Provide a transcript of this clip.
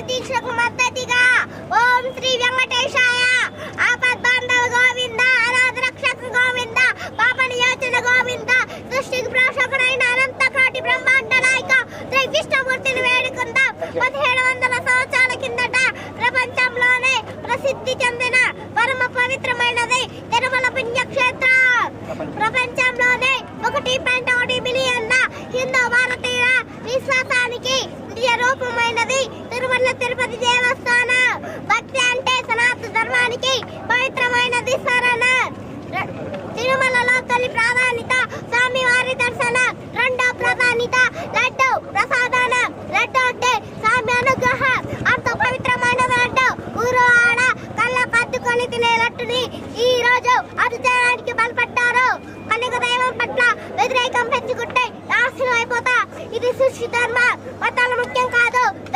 దీక్షకు మద్దతుగా ఓం శ్రీ వెంకటేశాయ ఆపద్బాంధవ గోవింద అనాథ రక్షక గోవింద పాప నియోజన గోవింద సృష్టికి పోషకుడైన అనంత కోటి బ్రహ్మాండ నాయక శ్రీ విష్ణుమూర్తిని వేడుకుందాం. 1700 సంవత్సరాల కిందట ప్రపంచంలోనే ప్రసిద్ధి చెందిన పరమ పవిత్రమైనది తిరుమల పుణ్యక్షేత్రం. ప్రపంచంలోనే 1.1 బిలియన్ల హిందూ భారతీయ విశ్వాసానికి నిజ రూపమైనది తిరుమల తిరుపతి దేవస్థానం. భక్తి అంటే సనాతన ధర్మానికి పవిత్రమైనది శరణ. తిరుమలలో తొలి ప్రాధాన్యత స్వామివారి దర్శనం, రెండో ప్రాధాన్యత లడ్డు ప్రసాదనం. లడ్డు అంటే స్వామి అనుగ్రహం, అంత పవిత్రమైన లడ్డు ఊరు ఆడ కళ్ళ కద్దుకొని తినే లడ్డుని ఈ రోజు అతిథానికి బలపడ్డారు. కలిగ దైవం పట్ల వ్యతిరేకం పెంచుకుంటే నాశనం అయిపోతా. ఇది సృష్టి ధర్మ